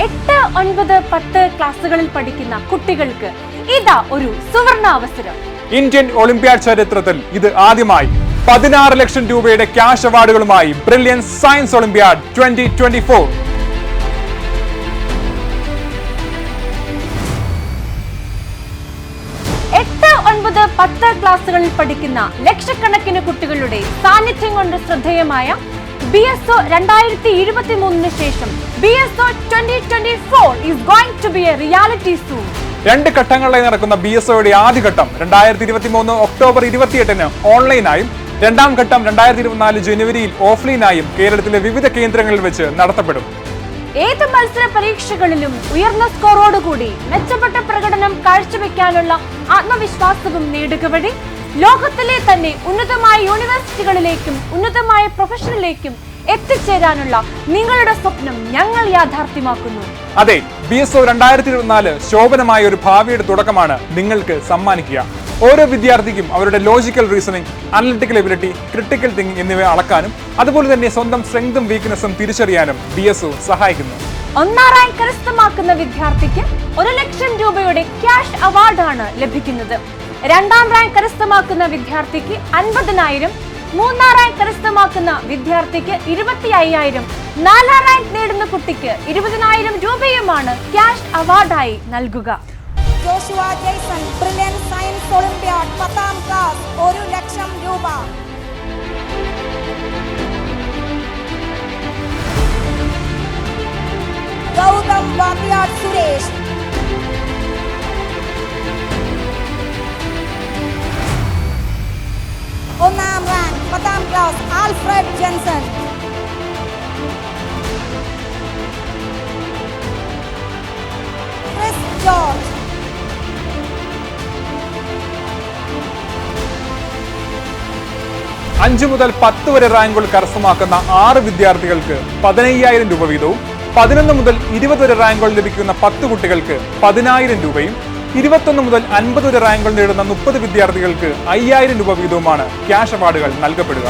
8, 9, 10 ക്ലാസ്സുകളിൽ പഠിക്കുന്ന കുട്ടികൾക്ക് ഇതാ ഒരു സുവർണ അവസരം. ഇന്ത്യൻ ഒളിമ്പ്യാഡ് ചരിത്രത്തിൽ ഇത് ആദ്യമായി 16 ലക്ഷം രൂപയുടെ ക്യാഷ് അവാർഡുകളുമായി ബ്രില്യൻസ് സയൻസ് ഒളിമ്പ്യാഡ് 2024. ക്ലാസുകളിൽ പഠിക്കുന്ന ലക്ഷക്കണക്കിന് കുട്ടികളുടെ സാന്നിധ്യം കൊണ്ട് ശ്രദ്ധേയമായ BSO 2023 ശേഷം BSO 2024 is going to be a reality soon. 2 ഘട്ടങ്ങളിലായി നടക്കുന്ന BSOയുടെ ആദ്യഘട്ടം 2023 ഒക്ടോബർ 28-ന് ഓൺലൈനായും രണ്ടാം ഘട്ടം 2024 ജനുവരിയിൽ ഓഫ്ലൈനായും കേരളത്തിലെ വിവിധ കേന്ദ്രങ്ങളിൽ വെച്ച് നടത്തപ്പെടും. ഏത് മത്സര പരീക്ഷകളിലും ഉയർന്ന സ്കോറോടുകൂടി മെച്ചപ്പെട്ട പ്രകടനം കാഴ്ചവെക്കാനുള്ള ആത്മവിശ്വാസവും നേടുക വഴി ലോകത്തിലെ തന്നെ ഉന്നതമായ യൂണിവേഴ്സിറ്റികളിലേക്കും ഉന്നതമായ പ്രൊഫഷനിലേക്കും എത്തിച്ചേരാനുള്ള നിങ്ങളുടെ സ്വപ്നം ഞങ്ങൾ യാഥാർത്ഥ്യമാക്കുന്നു. അതെ, BSO 2024 ശോഭനമായ ഒരു ഭാവിയുടെ തുടക്കമാണ് നിങ്ങൾക്ക് സമ്മാനിക്കുക. ഓരോ വിദ്യാർത്ഥിക്കും അവരുടെ logical reasoning, analytical ability, critical thinking എന്നിവ അളക്കാനും അതുപോലെ തന്നെ സ്വന്തം സ്ട്രെങ്തും വീക്ക്നെസ്സും തിരിച്ചറിയാനും BSO സഹായിക്കുന്നു. 1ാം റാങ്ക് കരസ്ഥമാക്കുന്ന വിദ്യാർത്ഥിക്ക് 1 ലക്ഷം രൂപയുടെ ക്യാഷ് അവാർഡാണ് ലഭിക്കുന്നത്. 2ാം റാങ്ക് കരസ്ഥമാക്കുന്ന വിദ്യാർത്ഥിക്ക് 50,000, 3ാം റാങ്ക് കരസ്ഥമാക്കുന്ന വിദ്യാർത്ഥിക്ക് 25,000, 4ാം റാങ്ക് നേടുന്ന കുട്ടിക്ക് 20,000 രൂപയുമാണ് ക്യാഷ് അവാർഡായി നൽകുക. Joshua Jaison, Brilliance science olympiad 10ാം ക്ലാസ്, 1 ലക്ഷം രൂപ. ഗൗതം വാദ്യാർ സുരേഷ്, 1ാം റാങ്ക് 10ാം class, Alfred Jenson. Chris George, 5 മുതൽ 10 വരെ റാങ്കുകൾ കരസ്ഥമാക്കുന്ന 6 വിദ്യാർത്ഥികൾക്ക് 15,000 രൂപ വീതവും 11 മുതൽ 20 വരെ റാങ്കുകൾ ലഭിക്കുന്ന 10 കുട്ടികൾക്ക് 10,000 രൂപയും 21 മുതൽ 50 വരെ റാങ്കുകൾ നേടുന്ന 30 വിദ്യാർത്ഥികൾക്ക് 5,000 രൂപ വീതവുമാണ് ക്യാഷ് അവാർഡുകൾ നൽകപ്പെടുക.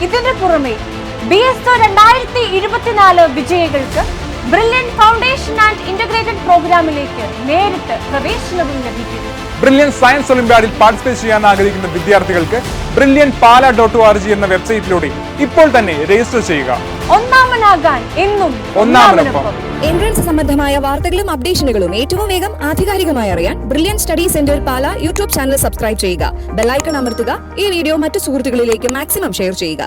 ഇതിന് പുറമെ BSO 2024 വിജയികൾക്ക് ബ്രില്യൻ ഫൗണ്ടേഷൻ ആൻഡ് ഇന്റഗ്രേറ്റഡ് പ്രോഗ്രാമിലേക്ക് നേരിട്ട് പ്രവേശനവും ലഭിക്കും. ബ്രില്യൻ സയൻസ് ഒളിമ്പ്യാഡിൽ പാർട്ടിസിപ്പേറ്റ് ചെയ്യാൻ ആഗ്രഹിക്കുന്ന വിദ്യാർത്ഥികൾക്ക് brilliantpala.org എന്ന വെബ്സൈറ്റിലൂടെ ഇപ്പോൾ തന്നെ രജിസ്റ്റർ ചെയ്യുക. ഒന്നാമനാകാൻ എന്നും ഒന്നാമനൊപ്പം. എൻട്രൻസ് സംബന്ധമായ വാർത്തകളും അപ്ഡേഷനുകളും ഏറ്റവും വേഗം ആധികാരികമായി അറിയാൻ ബ്രില്യൻ സ്റ്റഡി സെന്റർ പാല യൂട്യൂബ് ചാനൽ സബ്സ്ക്രൈബ് ചെയ്യുക. ബെല്ലൈക്കൺ അമർത്തുക. ഈ വീഡിയോ മറ്റു സുഹൃത്തുക്കളിലേക്ക് മാക്സിമം ഷെയർ ചെയ്യുക.